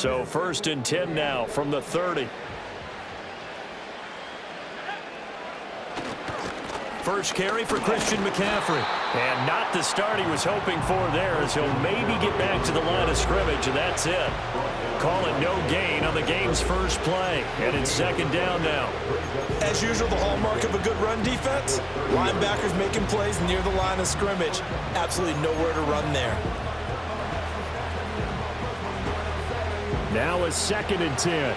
So 1st and 10 now from the 30. First carry for Christian McCaffrey. And not the start he was hoping for there, as he'll maybe get back to the line of scrimmage, and that's it. Call it no gain on the game's first play. And it's 2nd down now. As usual, the hallmark of a good run defense, linebackers making plays near the line of scrimmage. Absolutely nowhere to run there. Now a 2nd and 10.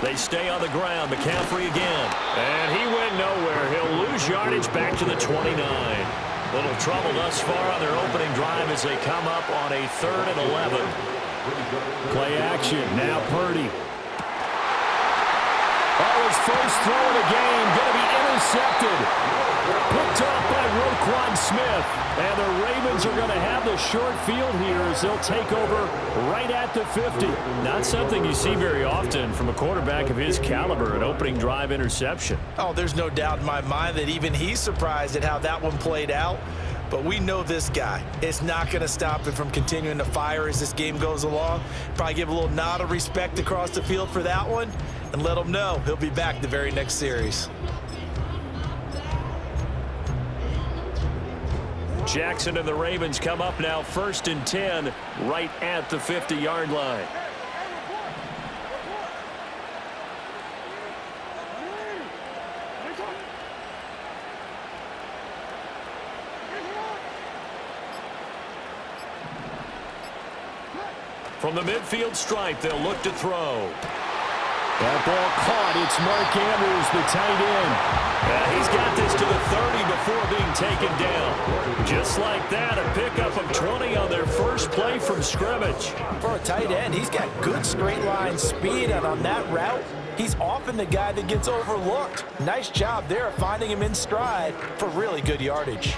They stay on the ground. McCaffrey again. And he went nowhere. He'll lose yardage back to the 29. Little trouble thus far on their opening drive as they come up on a 3rd and 11. Play action. Now Purdy. Oh, his first throw of the game going to be intercepted. Picked off by Roquan Smith. And the Ravens are going to have the short field here as they'll take over right at the 50. Not something you see very often from a quarterback of his caliber, an opening drive interception. Oh, there's no doubt in my mind that even he's surprised at how that one played out. But we know this guy. It's not going to stop him from continuing to fire as this game goes along. Probably give a little nod of respect across the field for that one and let him know he'll be back the very next series. Jackson and the Ravens come up now 1st and 10 right at the 50-yard line. From the midfield stripe, they'll look to throw. That ball caught. It's Mark Andrews, the tight end. He's got this to the 30 before being taken down. Just like that, a pickup of 20 on their first play from scrimmage. For a tight end, he's got good straight line speed, and on that route, he's often the guy that gets overlooked. Nice job there of finding him in stride for really good yardage.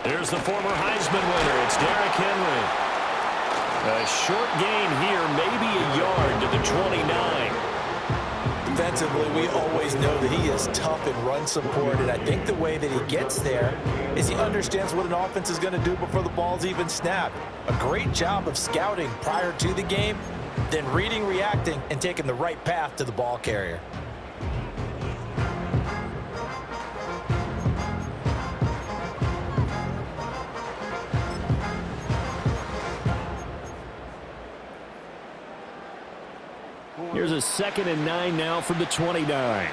There's the former Heisman winner. It's Derrick Henry. A short gain here, maybe a yard to the 29. Defensively, we always know that he is tough in run support, and I think the way that he gets there is he understands what an offense is going to do before the ball's even snapped. A great job of scouting prior to the game, then reading, reacting, and taking the right path to the ball carrier. Here's a 2nd and 9 now from the 29.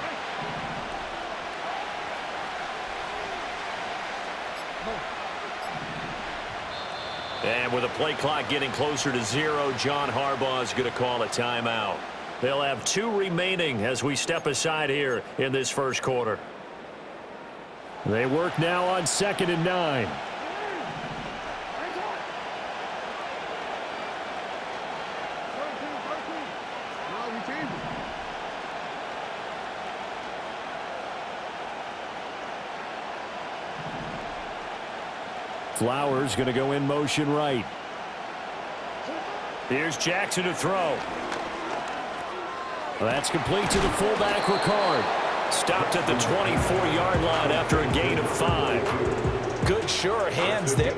And with a play clock getting closer to 0, John Harbaugh is going to call a timeout. They'll have 2 remaining as we step aside here in this first quarter. They work now on 2nd and 9. Flowers going to go in motion right. Here's Jackson to throw. That's complete to the fullback, Ricard. Stopped at the 24-yard line after a gain of 5. Good, sure hands there.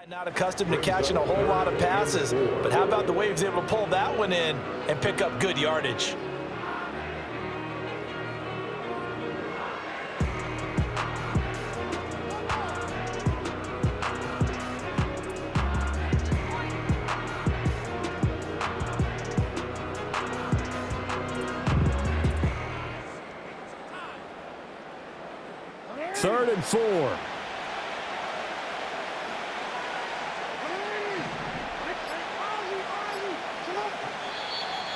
Not accustomed to catching a whole lot of passes, but how about the way he was able to pull that one in and pick up good yardage? Third and 4.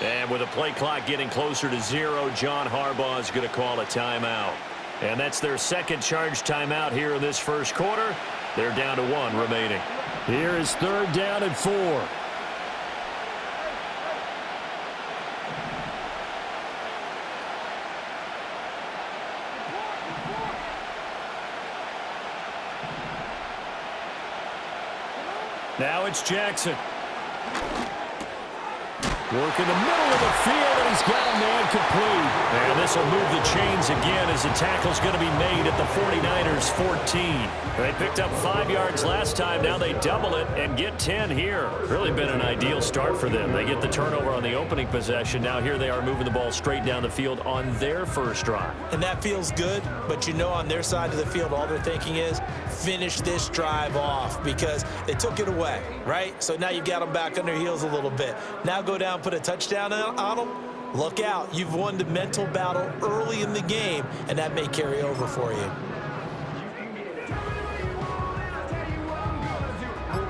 And with the play clock getting closer to 0, John Harbaugh is going to call a timeout. And that's their second charge timeout here in this first quarter. They're down to 1 remaining. Here is third down and 4. Now it's Jackson. Work in the middle of the field, and he's got a man complete. And this will move the chains again as the tackle's going to be made at the 49ers 14. They picked up 5 yards last time. Now they double it and get 10 here. Really been an ideal start for them. They get the turnover on the opening possession. Now here they are moving the ball straight down the field on their first drive. And that feels good, but you know on their side of the field, all they're thinking is finish this drive off because they took it away, right? So now you've got them back on their heels a little bit. Now go down, put a touchdown on them. Look out. You've won the mental battle early in the game, and that may carry over for you.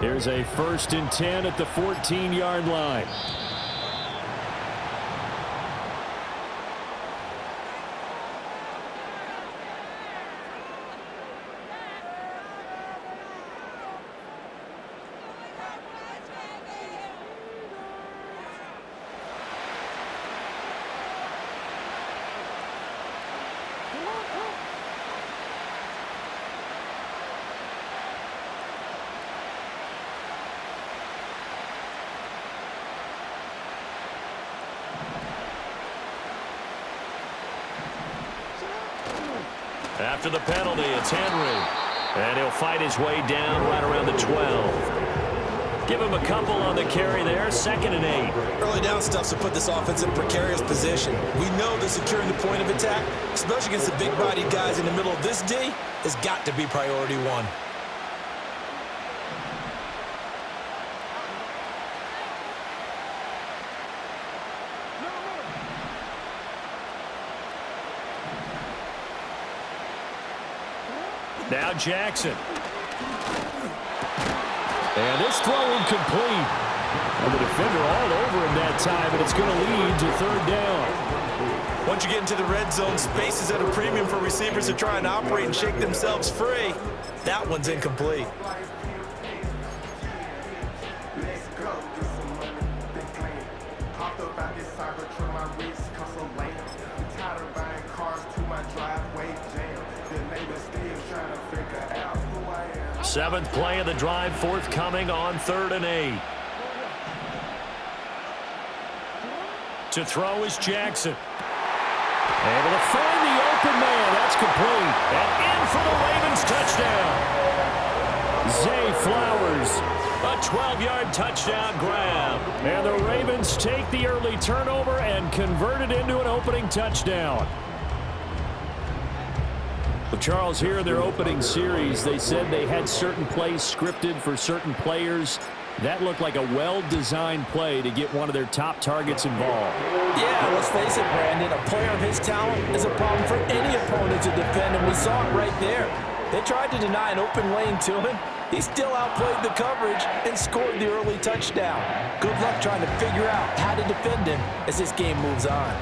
Here's a 1st and 10 at the 14-yard line. After the penalty, it's Henry. And he'll fight his way down right around the 12. Give him a couple on the carry there. 2nd and 8. Early down stuff to put this offense in a precarious position. We know that securing the point of attack, especially against the big-bodied guys in the middle of this D, has got to be priority 1. Now Jackson. And this throw incomplete. And the defender all over him that time, and it's going to lead to 3rd down. Once you get into the red zone, space is at a premium for receivers to try and operate and shake themselves free. That one's incomplete. Seventh play of the drive forthcoming on 3rd and 8. To throw is Jackson. Able to find the open man. That's complete. And in for the Ravens touchdown. Zay Flowers. A 12-yard touchdown grab. And the Ravens take the early turnover and convert it into an opening touchdown. Charles, here in their opening series, they said they had certain plays scripted for certain players. That looked like a well-designed play to get one of their top targets involved. Yeah, let's face it, Brandon. A player of his talent is a problem for any opponent to defend, and we saw it right there. They tried to deny an open lane to him. He still outplayed the coverage and scored the early touchdown. Good luck trying to figure out how to defend him as this game moves on.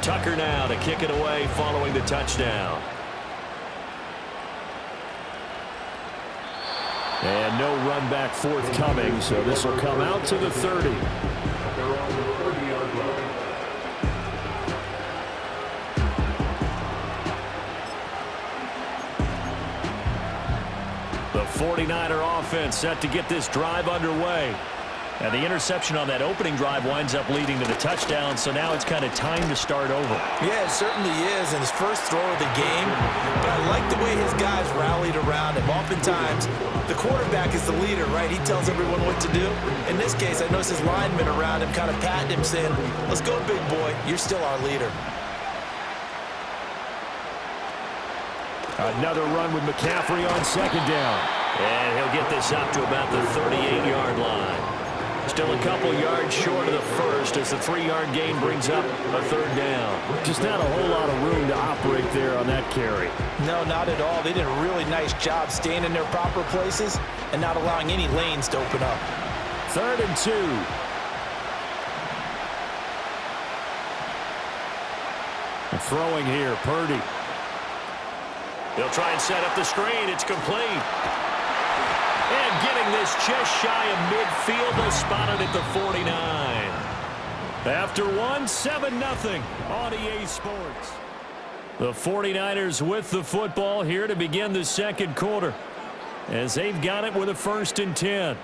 Tucker now to kick it away following the touchdown. And no run back forthcoming, so this will come out to the 30. The 49er offense set to get this drive underway. And the interception on that opening drive winds up leading to the touchdown, so now it's kind of time to start over. Yeah, it certainly is, and his first throw of the game. But I like the way his guys rallied around him. Oftentimes, the quarterback is the leader, right? He tells everyone what to do. In this case, I noticed his linemen around him kind of patting him, saying, "Let's go, big boy. You're still our leader." Another run with McCaffrey on second down. And he'll get this up to about the 38-yard line. Still a couple yards short of the first as the 3-yard gain brings up a third down. Just not a whole lot of room to operate there on that carry. No, not at all. They did a really nice job staying in their proper places and not allowing any lanes to open up. 3rd and 2. Throwing here, Purdy. He'll try and set up the screen. It's complete. And getting this just shy of midfield, they'll spot it at the 49. After 7-0 on EA Sports. The 49ers with the football here to begin the second quarter, as they've got it with a 1st and 10.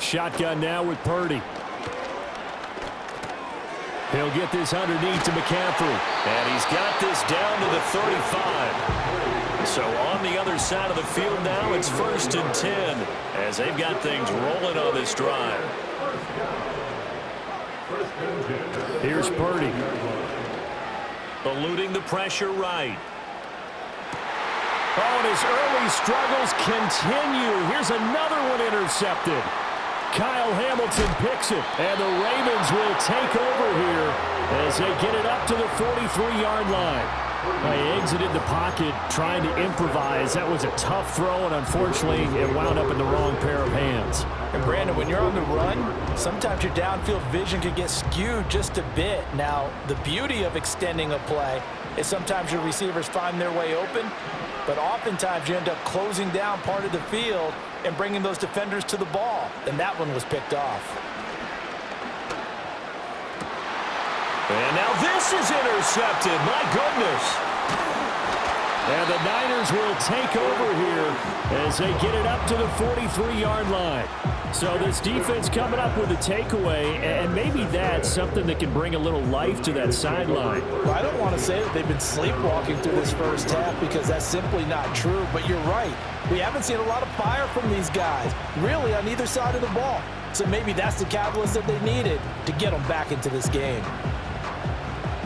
Shotgun now with Purdy. He'll get this underneath to McCaffrey. And he's got this down to the 35. So on the other side of the field now, it's 1st and 10 as they've got things rolling on this drive. Here's Purdy. Eluding the pressure right. Oh, and his early struggles continue. Here's another one intercepted. Kyle Hamilton picks it, and the Ravens will take over here as they get it up to the 43-yard line. They exited the pocket trying to improvise. That was a tough throw, and unfortunately, it wound up in the wrong pair of hands. And Brandon, when you're on the run, sometimes your downfield vision can get skewed just a bit. Now, the beauty of extending a play is sometimes your receivers find their way open, but oftentimes you end up closing down part of the field and bringing those defenders to the ball. And that one was picked off. And now this is intercepted. My goodness. And the Niners will take over here as they get it up to the 43-yard line. So this defense coming up with a takeaway, and maybe that's something that can bring a little life to that sideline. Well, I don't want to say that they've been sleepwalking through this first half because that's simply not true, but you're right. We haven't seen a lot of fire from these guys, really, on either side of the ball. So maybe that's the catalyst that they needed to get them back into this game.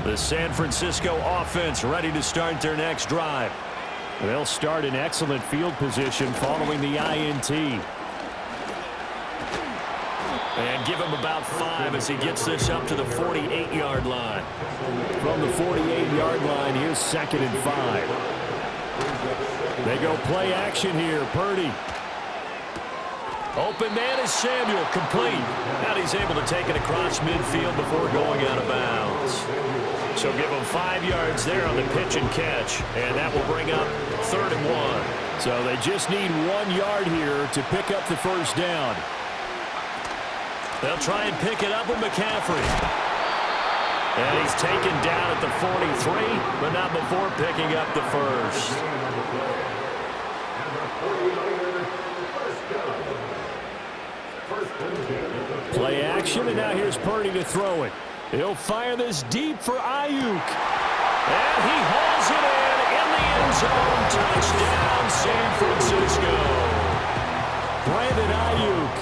The San Francisco offense ready to start their next drive. They'll start in excellent field position following the INT. And give him about 5 as he gets this up to the 48-yard line. From the 48-yard line, here's 2nd and 5. They go play action here. Purdy. Open man is Samuel, complete. And he's able to take it across midfield before going out of bounds. So give him 5 yards there on the pitch and catch. And that will bring up 3rd and 1. So they just need 1 yard here to pick up the first down. They'll try and pick it up with McCaffrey. And he's taken down at the 43, but not before picking up the first. Play action, and now here's Purdy to throw it. He'll fire this deep for Ayuk. And he hauls it in the end zone. Touchdown, San Francisco. Brandon Ayuk,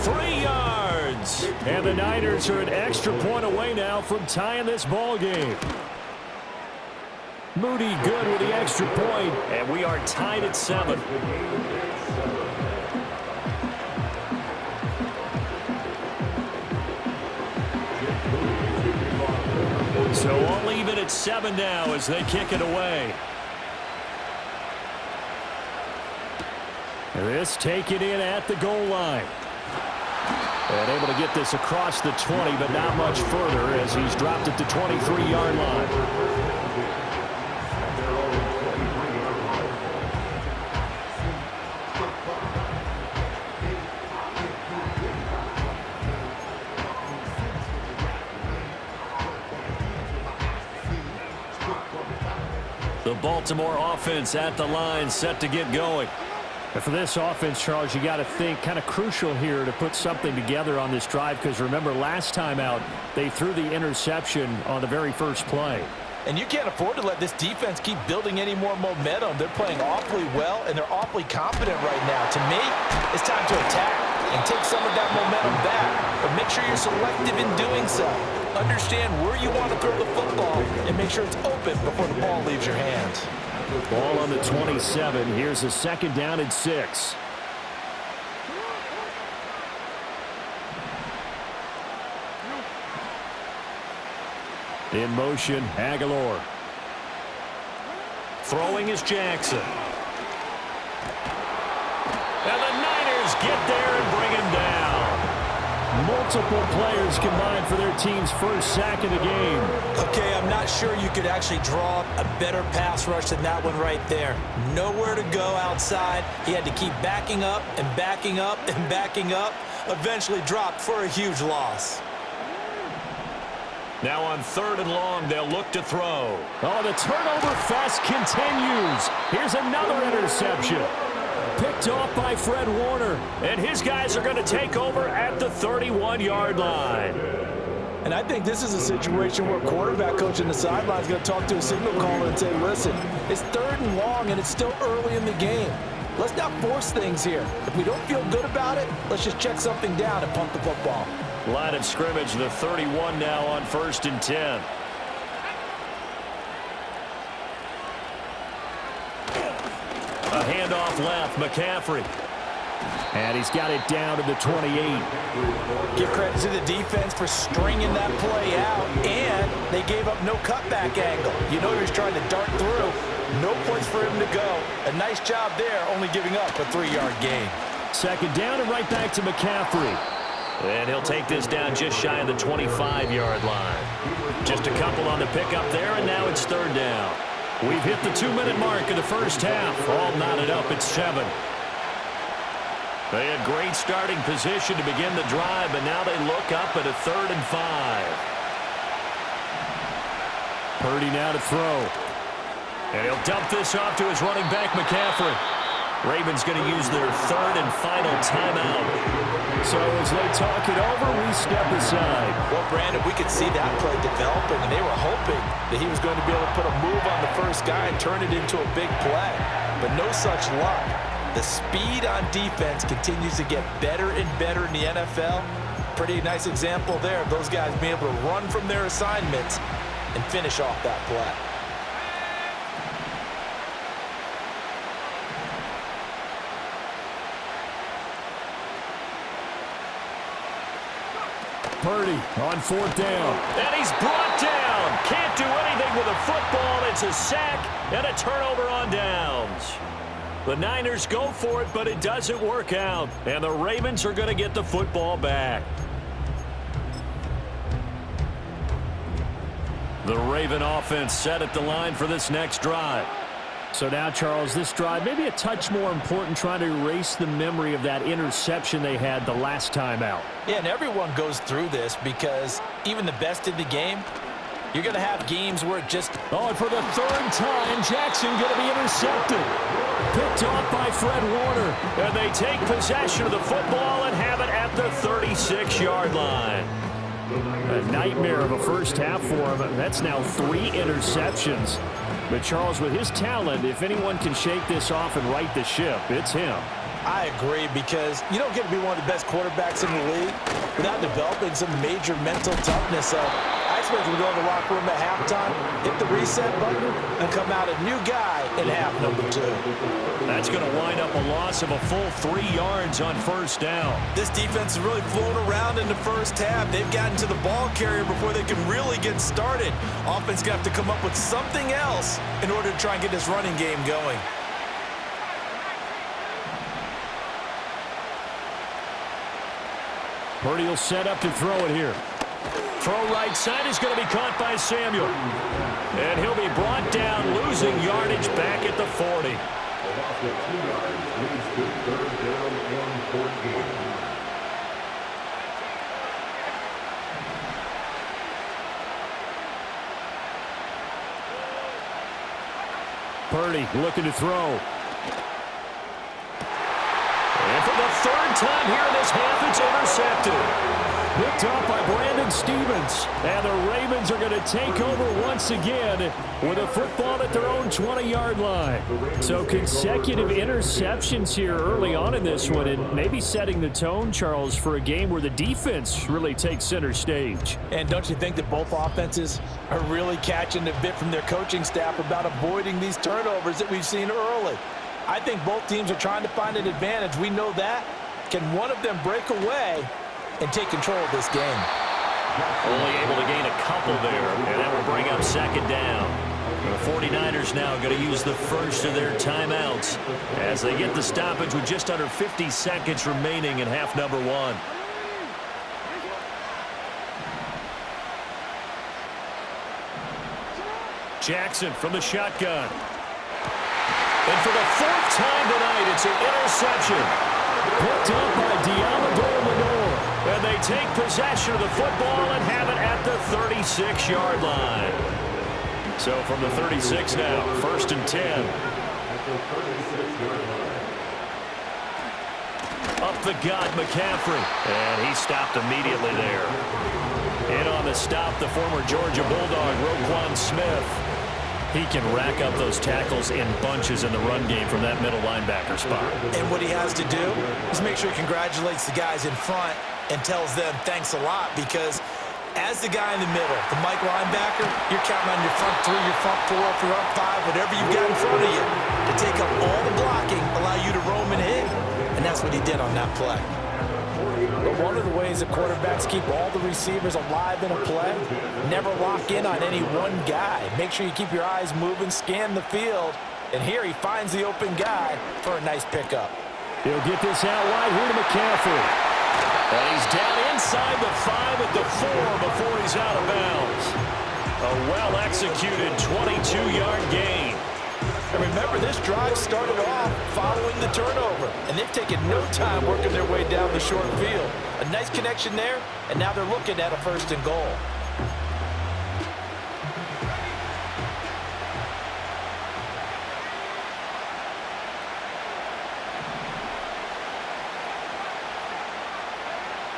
43 yards. And the Niners are an extra point away now from tying this ball game. Moody good with the extra point, and we are tied at 7. So all even at 7 now as they kick it away. This taken in at the goal line. And able to get this across the 20, but not much further as he's dropped it to 23-yard line. The Baltimore offense at the line, set to get going. And for this offense, Charles, you got to think kind of crucial here to put something together on this drive, because remember last time out they threw the interception on the very first play. And you can't afford to let this defense keep building any more momentum. They're playing awfully well, and they're awfully confident right now. To me, it's time to attack and take some of that momentum back. But make sure you're selective in doing so. Understand where you want to throw the football and make sure it's open before the ball leaves your hands. Ball on the 27. Here's a 2nd down and 6. In motion, Aguilar. Throwing is Jackson. And the Niners get there and bring him down. Multiple players combined for their team's first sack of the game. Okay, I'm not sure you could actually draw up a better pass rush than that one right there. Nowhere to go outside. He had to keep backing up and backing up and backing up. Eventually dropped for a huge loss. Now on 3rd and long, they'll look to throw. Oh, the turnover fest continues. Here's another interception. Picked off by Fred Warner. And his guys are going to take over at the 31-yard line. And I think this is a situation where quarterback coach in the sideline is going to talk to a signal caller and say, listen, it's 3rd and long and it's still early in the game. Let's not force things here. If we don't feel good about it, let's just check something down and punt the football. Line of scrimmage, the 31 now on 1st and 10. A handoff left, McCaffrey. And he's got it down to the 28. Give credit to the defense for stringing that play out, and they gave up no cutback angle. You know he was trying to dart through. No place for him to go. A nice job there, only giving up a 3-yard gain. 2nd down and right back to McCaffrey. And he'll take this down just shy of the 25-yard line. Just a couple on the pickup there, and now it's 3rd down. We've hit the 2-minute mark of the first half. All knotted up at 7. They had great starting position to begin the drive, but now they look up at a 3rd and 5. Purdy now to throw. And he'll dump this off to his running back, McCaffrey. Ravens going to use their 3rd and final timeout. So as they talk it over, we step aside. Well, Brandon, we could see that play developing, and they were hoping that he was going to be able to put a move on the first guy and turn it into a big play. But no such luck. The speed on defense continues to get better and better in the NFL. Pretty nice example there of those guys being able to run from their assignments and finish off that play. Purdy on 4th down. And he's brought down. Can't do anything with a football. It's a sack and a turnover on downs. The Niners go for it, but it doesn't work out. And the Ravens are going to get the football back. The Raven offense set at the line for this next drive. So now, Charles, this drive maybe a touch more important, trying to erase the memory of that interception they had the last time out. Yeah, and everyone goes through this because even the best in the game, you're going to have games where it just... Oh, and for the 3rd time, Jackson going to be intercepted. Picked off by Fred Warner. And they take possession of the football and have it at the 36-yard line. A nightmare of a first half for him. That's now 3 interceptions. But Charles, with his talent, if anyone can shake this off and right the ship, it's him. I agree, because you don't get to be one of the best quarterbacks in the league without developing some major mental toughness. So I expect him to go in the locker room at halftime, hit the reset button, and come out a new guy in half number 2. That's going to wind up a loss of a full 3 yards on 1st down. This defense is really flown around in the first half. They've gotten to the ball carrier before they can really get started. Offense going to have to come up with something else in order to try and get this running game going. Purdy will set up to throw it here. Throw right side is going to be caught by Samuel. And he'll be brought down, losing yardage back at the 40. Purdy looking to throw. And for the third time here in this half, it's intercepted. Picked up by Brandon Stevens. And the Ravens are going to take over once again with a football at their own 20-yard line. So consecutive interceptions here early on in this one, and maybe setting the tone, Charles, for a game where the defense really takes center stage. And don't you think that both offenses are really catching the bit from their coaching staff about avoiding these turnovers that we've seen early? I think both teams are trying to find an advantage. We know that. Can one of them break away and take control of this game? Only able to gain a couple there, and that will bring up second down. The 49ers now going to use the first of their timeouts as they get the stoppage with just under 50 seconds remaining in half number one. Jackson from the shotgun. And for the fourth time tonight, it's an interception. Picked up by Diamador. And they take possession of the football and have it at the 36-yard line. So from the 36 now, 1st and 10. Up the gut, McCaffrey. And he stopped immediately there. In on the stop, the former Georgia Bulldog, Roquan Smith. He can rack up those tackles in bunches in the run game from that middle linebacker spot. And what he has to do is make sure he congratulates the guys in front and tells them thanks a lot, because as the guy in the middle, the Mike linebacker, you're counting on your front three, your front four, your front five, whatever you've got in front of you to take up all the blocking, allow you to roam and hit. And that's what he did on that play. But one of the ways that quarterbacks keep all the receivers alive in a play, never lock in on any one guy. Make sure you keep your eyes moving, scan the field, and here he finds the open guy for a nice pickup. He'll get this out wide here to McCaffrey. And he's down inside the 5 at the 4 before he's out of bounds. A well-executed 22-yard gain. And remember, this drive started off following the turnover, and they've taken no time working their way down the short field. A nice connection there, and now they're looking at a 1st and goal.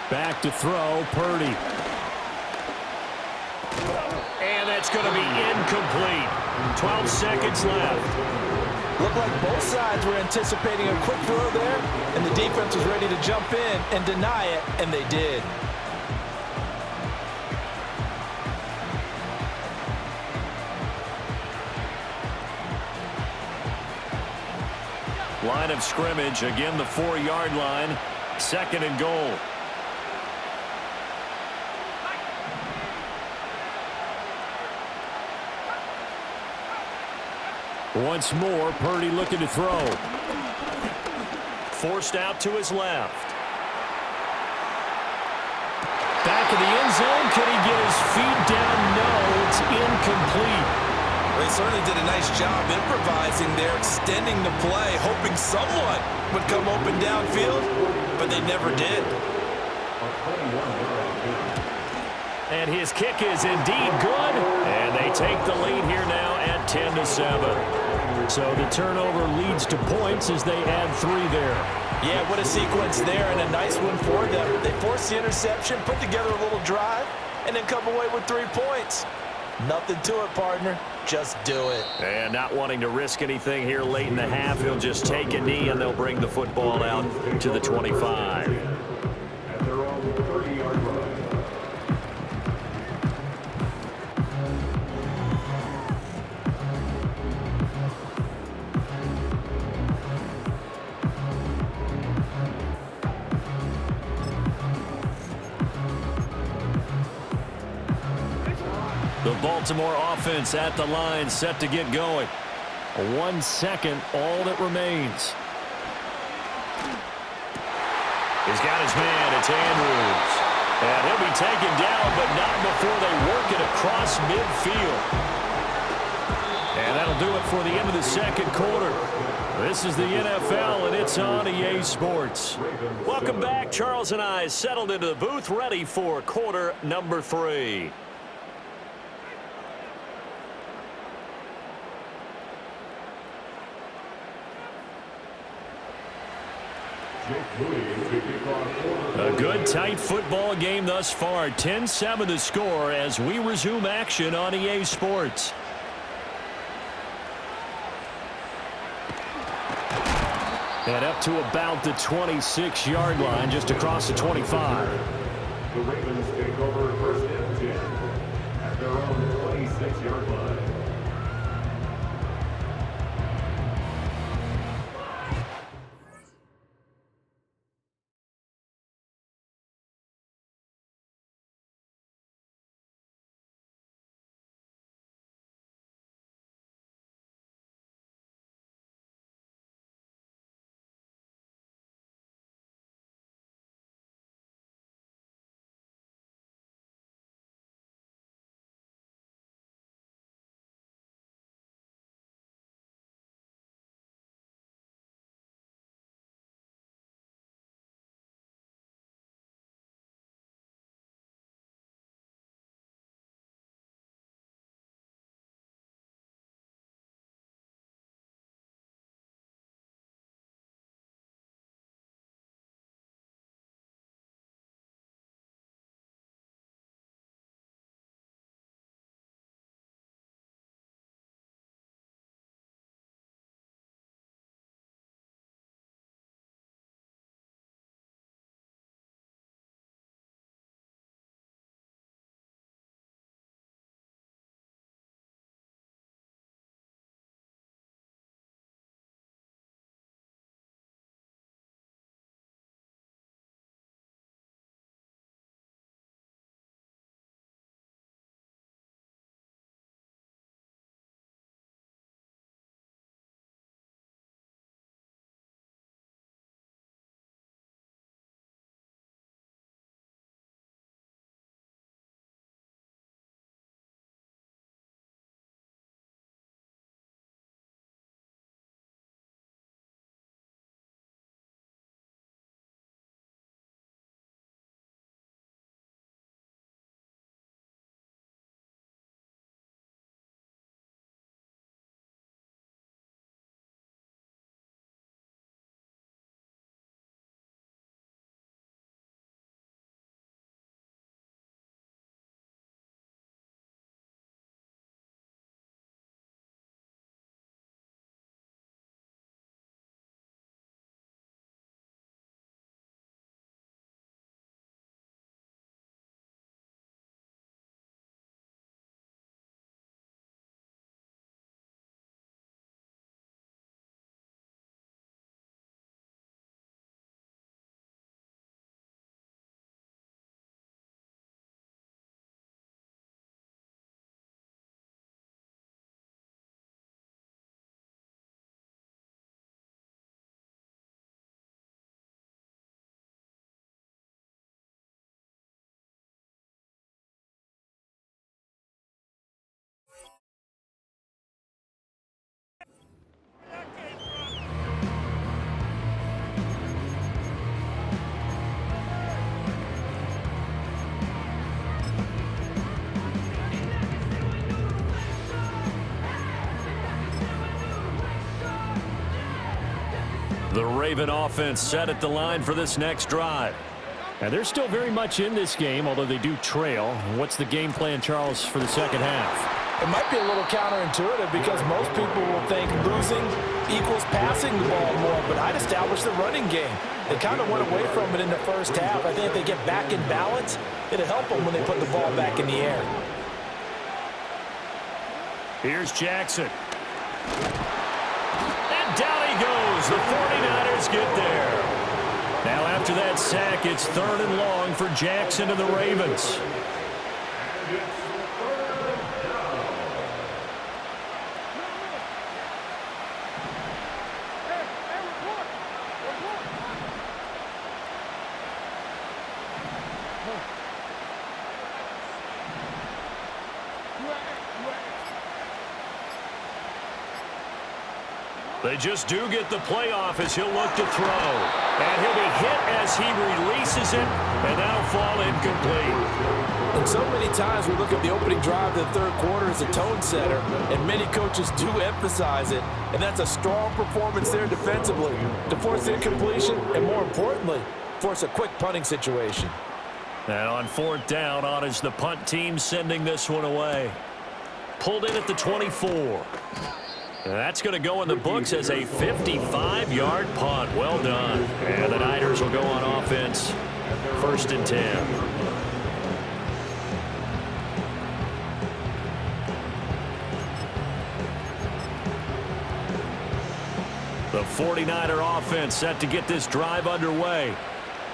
Back to throw, Purdy. And that's going to be incomplete. 12 seconds left. Looked like both sides were anticipating a quick throw there, and the defense was ready to jump in and deny it, and they did. Line of scrimmage, again the 4-yard line. 2nd and goal. Once more, Purdy looking to throw. Forced out to his left. Back in the end zone. Can he get his feet down? No, it's incomplete. They certainly did a nice job improvising there, extending the play, hoping someone would come open downfield, but they never did. And his kick is indeed good. And they take the lead here now at 10-7. So the turnover leads to points as they add 3 there. Yeah, what a sequence there, and a nice one for them. They forced the interception, put together a little drive, and then come away with 3 points. Nothing to it, partner. Just do it. And not wanting to risk anything here late in the half, he'll just take a knee, and they'll bring the football out to the 25. They're on the 30-yard line. The Baltimore offense at the line, set to get going. 1 second, all that remains. He's got his man, it's Andrews. And he'll be taken down, but not before they work it across midfield. And that'll do it for the end of the 2nd quarter. This is the NFL, and it's on EA Sports. Welcome back. Charles and I settled into the booth, ready for quarter number 3. A good, tight football game thus far. 10-7 the score as we resume action on EA Sports. And up to about the 26-yard line, just across the 25. The Ravens take over first and 10 at their own 26-yard line. The Raven offense set at the line for this next drive. And they're still very much in this game, although they do trail. What's the game plan, Charles, for the second half? It might be a little counterintuitive because most people will think losing equals passing the ball more, but I'd establish the running game. They kind of went away from it in the first half. I think if they get back in balance, it'll help them when they put the ball back in the air. Here's Jackson. And down he goes. The 49ers get there. Now after that sack, it's 3rd and long for Jackson and the Ravens. They just do get the playoff as he'll look to throw. And he'll be hit as he releases it, and that'll fall incomplete. And so many times we look at the opening drive of the third quarter as a tone setter, and many coaches do emphasize it, and that's a strong performance there defensively to force incompletion and, more importantly, force a quick punting situation. And on fourth down, on is the punt team sending this one away. Pulled in at the 24. And that's going to go in the books as a 55-yard punt. Well done. And the Niners will go on offense. 1st and 10. The 49er offense set to get this drive underway.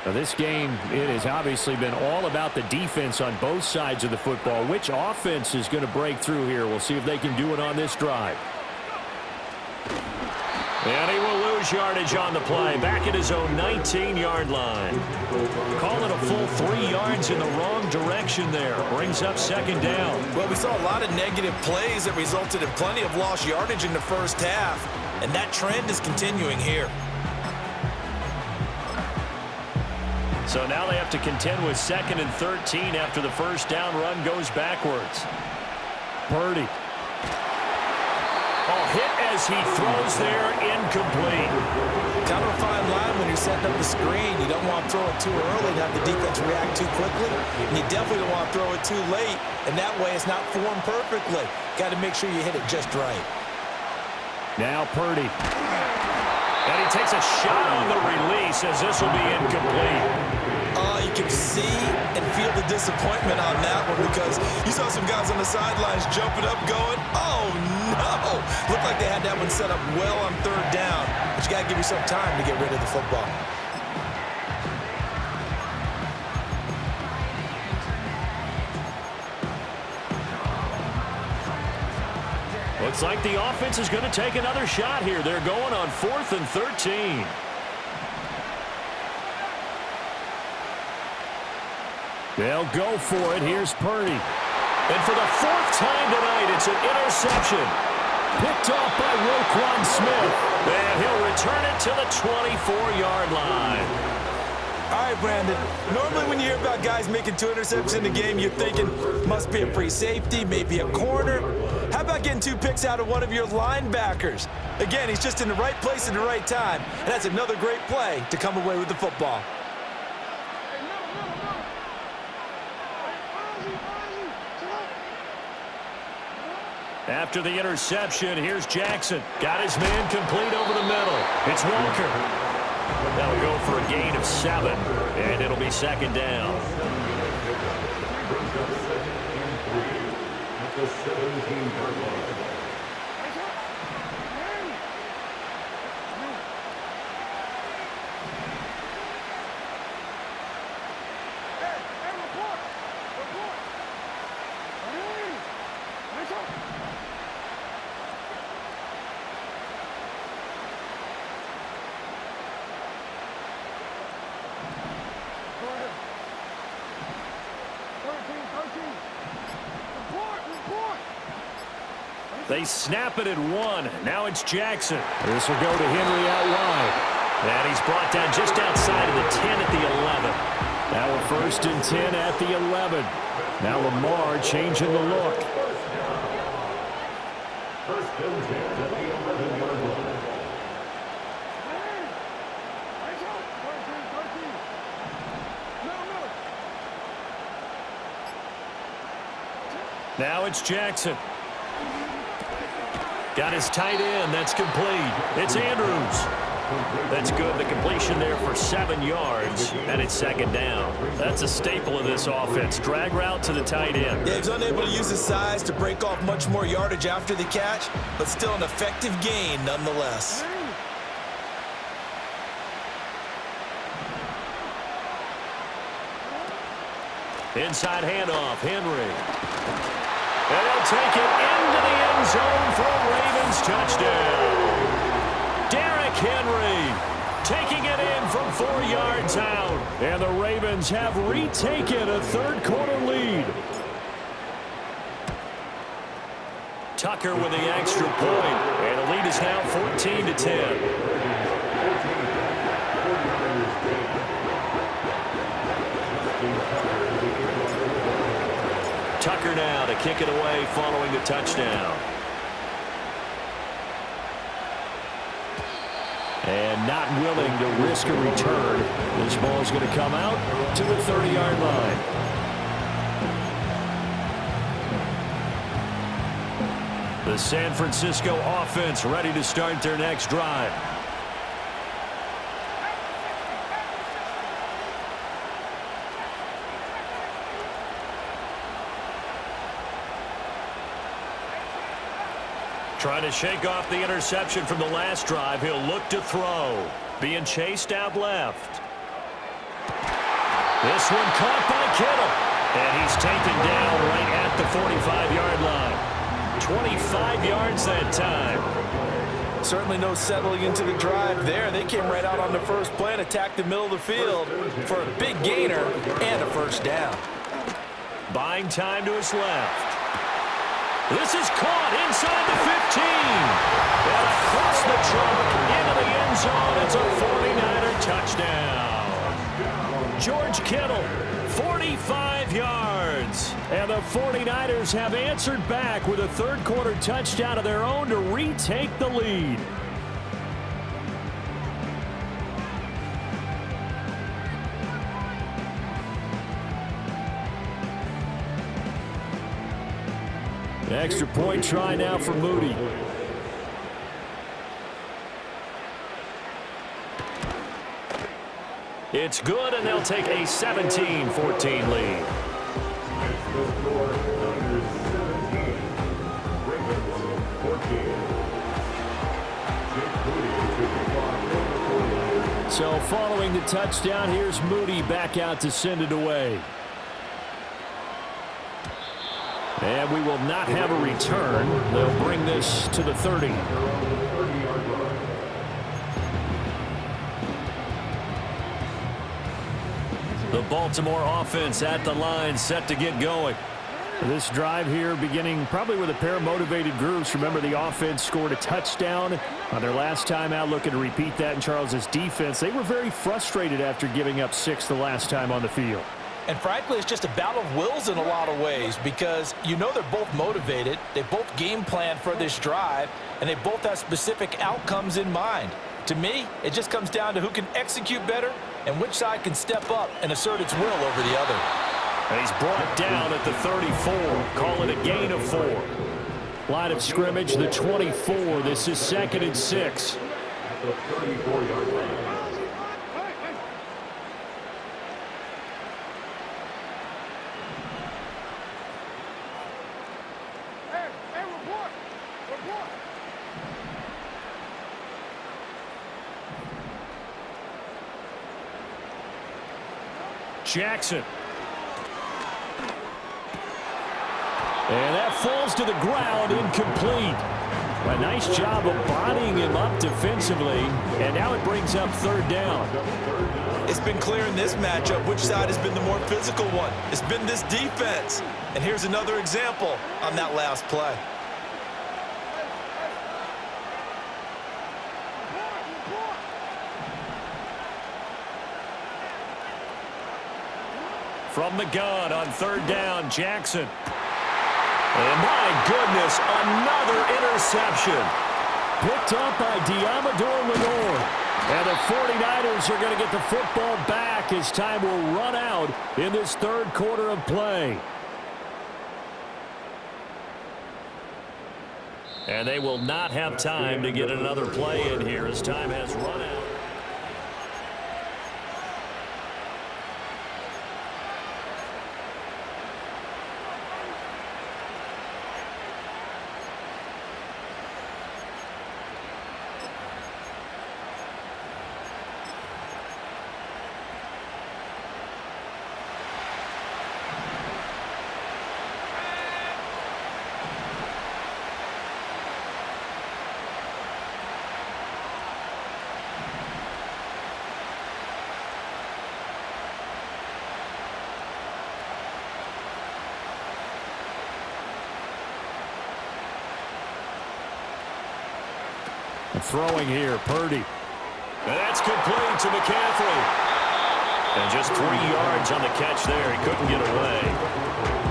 Now this game, it has obviously been all about the defense on both sides of the football. Which offense is going to break through here? We'll see if they can do it on this drive. And he will lose yardage on the play. Back at his own 19-yard line. Call it a full 3 yards in the wrong direction there. Brings up 2nd down. Well, we saw a lot of negative plays that resulted in plenty of lost yardage in the first half, and that trend is continuing here. So now they have to contend with 2nd and 13 after the first down run goes backwards. Purdy. Hit as he throws there, incomplete. Kind of a fine line when you're setting up the screen. You don't want to throw it too early and have the defense react too quickly. And you definitely don't want to throw it too late, and that way it's not formed perfectly. Got to make sure you hit it just right. Now Purdy. And he takes a shot on the release as this will be incomplete. You can see and feel the disappointment on that one because you saw some guys on the sidelines jumping up going, oh no! Looked like they had that one set up well on 3rd down, but you got to give yourself time to get rid of the football. Looks like the offense is going to take another shot here. They're going on 4th and 13. They'll go for it. Here's Purdy. And for the 4th time tonight, it's an interception. Picked off by Roquan Smith. And he'll return it to the 24-yard line. All right, Brandon. Normally when you hear about guys making 2 interceptions in the game, you're thinking must be a free safety, maybe a corner. How about getting 2 picks out of one of your linebackers? Again, he's just in the right place at the right time, and that's another great play to come away with the football. After the interception, here's Jackson. Got his man complete over the middle. It's Walker. That'll go for a gain of 7, and it'll be 2nd down. At the 17-yard line. They snap it at 1. Now it's Jackson. This will go to Henry out wide. And he's brought down just outside of the 10 at the 11. Now a 1st and 10 at the 11. Now Lamar changing the look. 1st and 10 at the 11-yard line. Now it's Jackson. Got his tight end. That's complete. It's Andrews. That's good. The completion there for 7 yards, and it's 2nd down. That's a staple of this offense. Drag route to the tight end. Yeah, he's unable to use his size to break off much more yardage after the catch, but still an effective gain nonetheless. Inside handoff, Henry. And they'll take it into the end zone for a Ravens touchdown. Derrick Henry taking it in from 4 yards out. And the Ravens have retaken a 3rd quarter lead. Tucker with the extra point. And the lead is now 14-10. Tucker now to kick it away following the touchdown. And not willing to risk a return. This ball is going to come out to the 30-yard line. The San Francisco offense ready to start their next drive. Trying to shake off the interception from the last drive. He'll look to throw. Being chased out left. This one caught by Kittle. And he's taken down right at the 45-yard line. 25 yards that time. Certainly no settling into the drive there. They came right out on the first play and attacked the middle of the field for a big gainer and a first down. Buying time to his left. This is caught inside the 15. And across the trunk into the end zone. It's a 49er touchdown. George Kittle, 45 yards. And the 49ers have answered back with a third-quarter touchdown of their own to retake the lead. Extra point try now for Moody. It's good, and they'll take a 17-14 lead. So following the touchdown, here's Moody back out to send it away. And we will not have a return. They'll bring this to the 30. The Baltimore offense at the line, set to get going. This drive here beginning probably with a pair of motivated groups. Remember, the offense scored a touchdown on their last time out, looking to repeat that in Charles's defense. They were very frustrated after giving up 6 the last time on the field. And frankly, it's just a battle of wills in a lot of ways because you know they're both motivated. They both game plan for this drive, and they both have specific outcomes in mind. To me, it just comes down to who can execute better and which side can step up and assert its will over the other. And he's brought down at the 34. Call it a gain of 4. Line of scrimmage, the 24. This is 2nd and 6. At the 34-yard line. Jackson. And that falls to the ground, incomplete. A nice job of bodying him up defensively, and now it brings up 3rd down. It's been clear in this matchup which side has been the more physical one. It's been this defense. And here's another example on that last play. From the gun on 3rd down, Jackson. And my goodness, another interception. Picked up by Diamador Lenore. And the 49ers are going to get the football back as time will run out in this 3rd quarter of play. And they will not have time to get another play in here as time has run out. Throwing here, Purdy. And that's complete to McCaffrey. And just 3 yards on the catch there. He couldn't get away.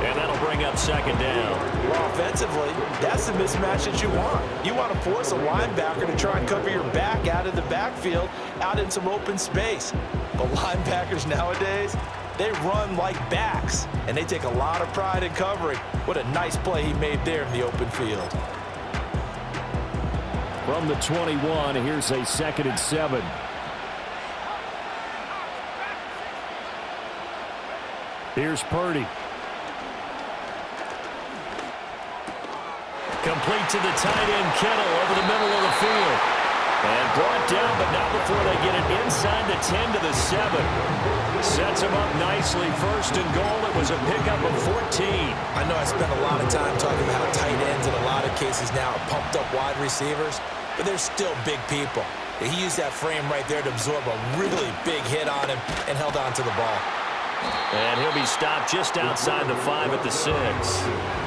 And that'll bring up second down. Well, offensively, that's the mismatch that you want. You want to force a linebacker to try and cover your back out of the backfield, out in some open space. But linebackers nowadays, they run like backs, and they take a lot of pride in covering. What a nice play he made there in the open field. From the 21, here's a 2nd and 7. Here's Purdy. Complete to the tight end, Kittle, over the middle of the field. And brought down, but not before they get it inside the 10 to the 7. Sets him up nicely. 1st and goal. It was a pickup of 14. I know I spent a lot of time talking about how tight ends in a lot of cases now are pumped up wide receivers, but they're still big people. He used that frame right there to absorb a really big hit on him and held on to the ball. And he'll be stopped just outside the 5 at the 6.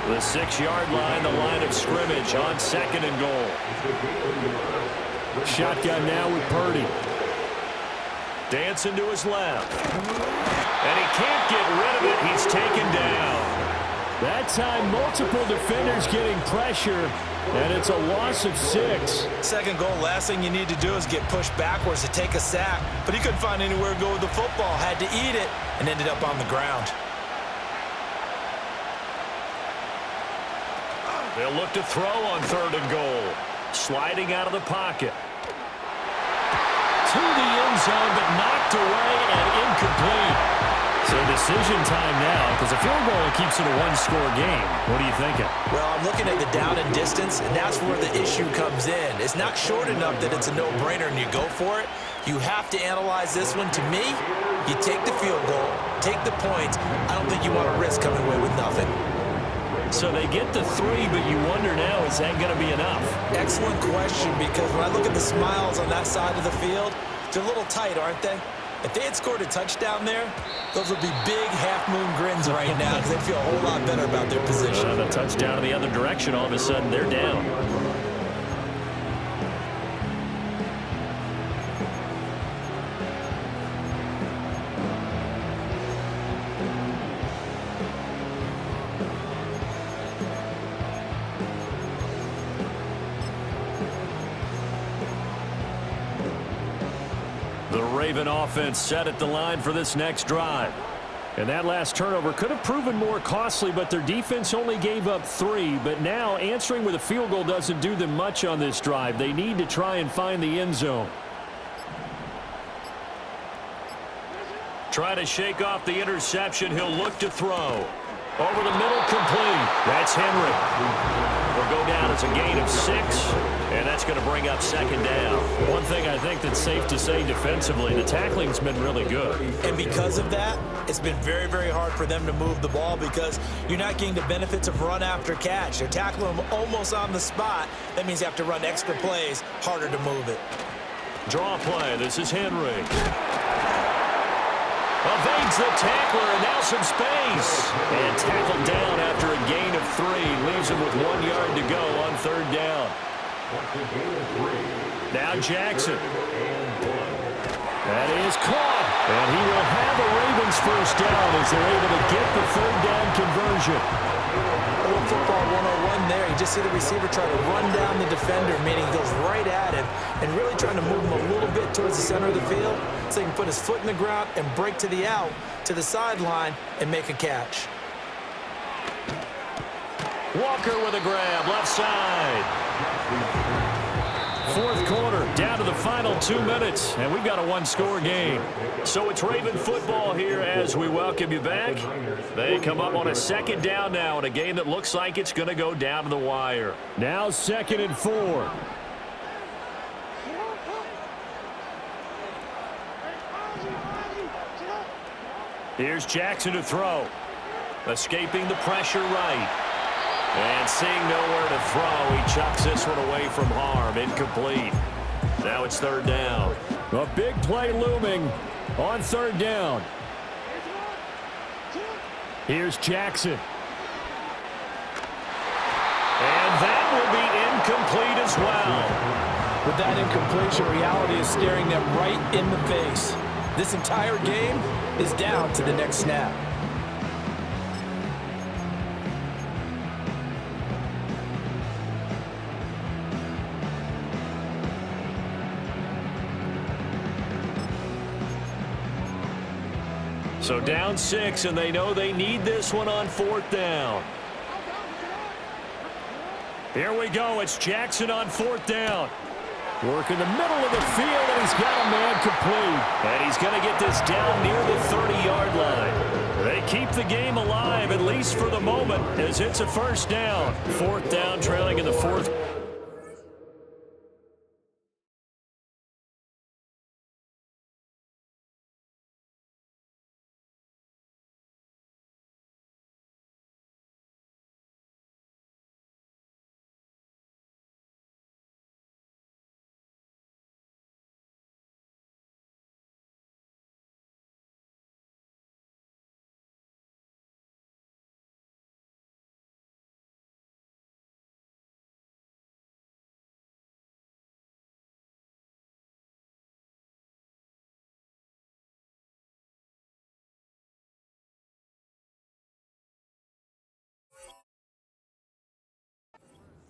The 6-yard line, the line of scrimmage on 2nd and goal. Shotgun now with Purdy. Dancing to his left. And he can't get rid of it. He's taken down. That time, multiple defenders getting pressure, and it's a loss of 6. 2nd goal, last thing you need to do is get pushed backwards to take a sack, but he couldn't find anywhere to go with the football, had to eat it, and ended up on the ground. They'll look to throw on 3rd and goal. Sliding out of the pocket. To the end zone, but knocked away and incomplete. So decision time now, because a field goal keeps it a one-score game. What are you thinking? Well, I'm looking at the down and distance, and that's where the issue comes in. It's not short enough that it's a no-brainer and you go for it. You have to analyze this one. To me, you take the field goal, take the points. I don't think you want to risk coming away with nothing. So they get the 3, but you wonder now, is that going to be enough? Excellent question, because when I look at the smiles on that side of the field, they're a little tight, aren't they? If they had scored a touchdown there, those would be big half-moon grins right now because they feel a whole lot better about their position. The touchdown in the other direction, all of a sudden they're down. The Raven offense set at the line for this next drive. And that last turnover could have proven more costly, but their defense only gave up 3. But now answering with a field goal doesn't do them much on this drive. They need to try and find the end zone. Try to shake off the interception. He'll look to throw. Over the middle, complete. That's Henry. Will go down as a gain of 6, and that's going to bring up second down. One thing I think that's safe to say defensively, the tackling's been really good. And because of that, it's been very, very hard for them to move the ball because you're not getting the benefits of run after catch. They're tackling them almost on the spot. That means you have to run extra plays, harder to move it. Draw play. This is Henry. Evades the tackler, and now some space. And tackled down after a gain of 3. Leaves him with 1 yard to go on 3rd down. Now Jackson. That is caught. And he will have a Ravens first down as they're able to get the 3rd down conversion. Old football 101 there. You just see the receiver try to run down the defender, meaning he goes right at him, and really trying to move him a little bit towards the center of the field so he can put his foot in the ground and break to the out, to the sideline, and make a catch. Walker with a grab, left side. 4th quarter, down to the final 2 minutes, and we've got a one-score game. So it's Raven football here as we welcome you back. They come up on a 2nd down now in a game that looks like it's going to go down to the wire. Now 2nd and 4. Here's Jackson to throw. Escaping the pressure right. And seeing nowhere to throw, he chucks this one away from harm. Incomplete. Now it's 3rd down. A big play looming on 3rd down. Here's Jackson. And that will be incomplete as well. With that incompletion, reality is staring them right in the face. This entire game is down to the next snap. So down 6, and they know they need this one on 4th down. Here we go. It's Jackson on 4th down. Work in the middle of the field, and he's got a man complete. And he's going to get this down near the 30-yard line. They keep the game alive, at least for the moment, as it's a 1st down. 4th down, trailing in the 4th.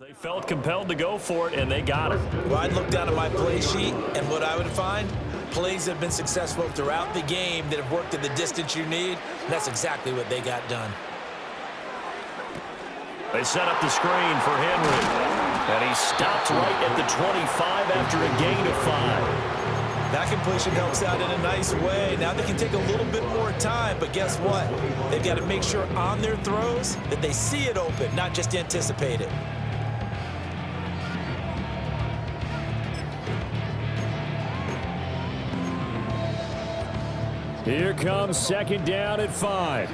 They felt compelled to go for it, and they got it. Well, I'd look down at my play sheet, and what I would find, plays have been successful throughout the game that have worked at the distance you need, and that's exactly what they got done. They set up the screen for Henry, and he stopped right at the 25 after a gain of 5. That completion helps out in a nice way. Now they can take a little bit more time, but guess what? They've got to make sure on their throws that they see it open, not just anticipate it. Here comes 2nd down at 5.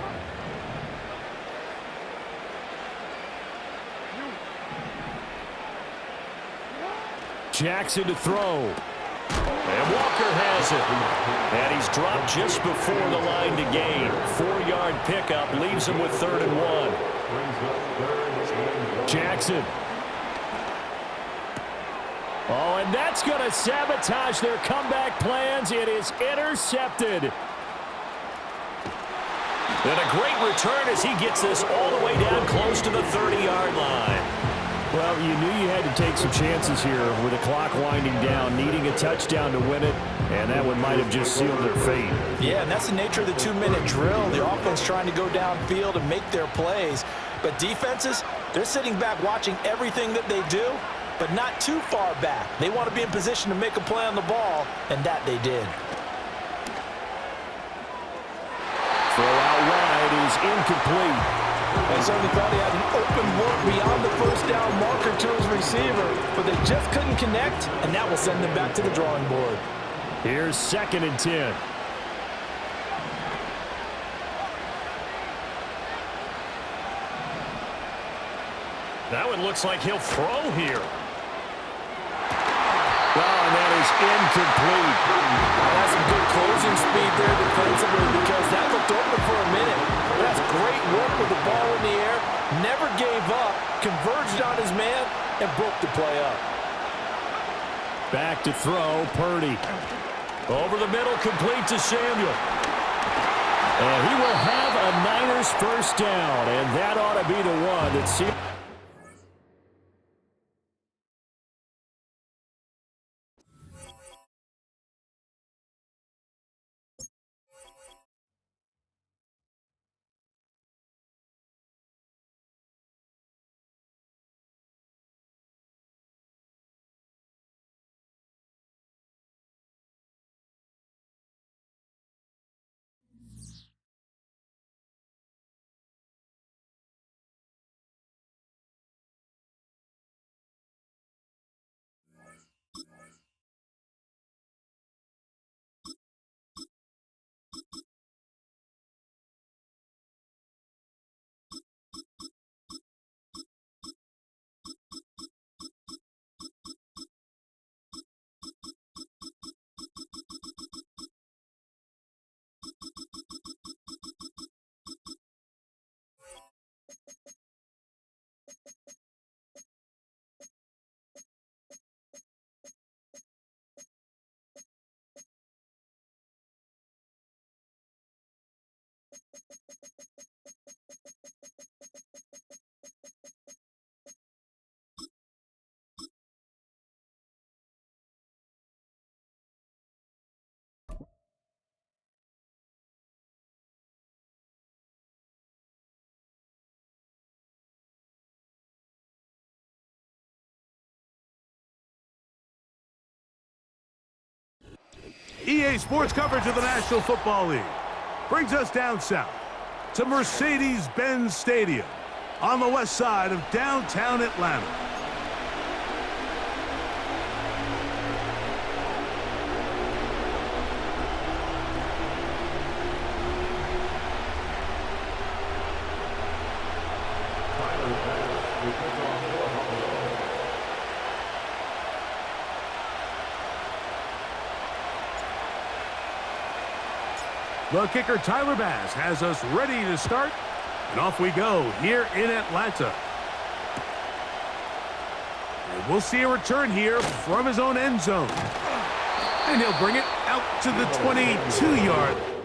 Jackson to throw. And Walker has it. And he's dropped just before the line to gain. 4-yard pickup leaves him with 3rd and 1. Jackson. Oh, and that's going to sabotage their comeback plans. It is intercepted. And a great return as he gets this all the way down close to the 30-yard line. Well, you knew you had to take some chances here with the clock winding down, needing a touchdown to win it, and that one might have just sealed their fate. Yeah, and that's the nature of the 2-minute drill. The offense trying to go downfield and make their plays. But defenses, they're sitting back watching everything that they do, but not too far back. They want to be in position to make a play on the ball, and that they did. Throw out wide is incomplete. They certainly thought he had an open look beyond the 1st down marker to his receiver, but they just couldn't connect, and that will send them back to the drawing board. Here's 2nd and 10. That one looks like he'll throw here. Oh, and that is incomplete. That's some good closing speed there defensively because that looked open for a minute. That's great work with the ball in the air. Never gave up, converged on his man, and broke the play up. Back to throw, Purdy. Over the middle, complete to Samuel. And he will have a Niners 1st down, and that ought to be the one that seals. EA Sports coverage of the National Football League brings us down south to Mercedes-Benz Stadium on the west side of downtown Atlanta. The kicker, Tyler Bass, has us ready to start. And off we go here in Atlanta. And we'll see a return here from his own end zone. And he'll bring it out to the 22-yard line.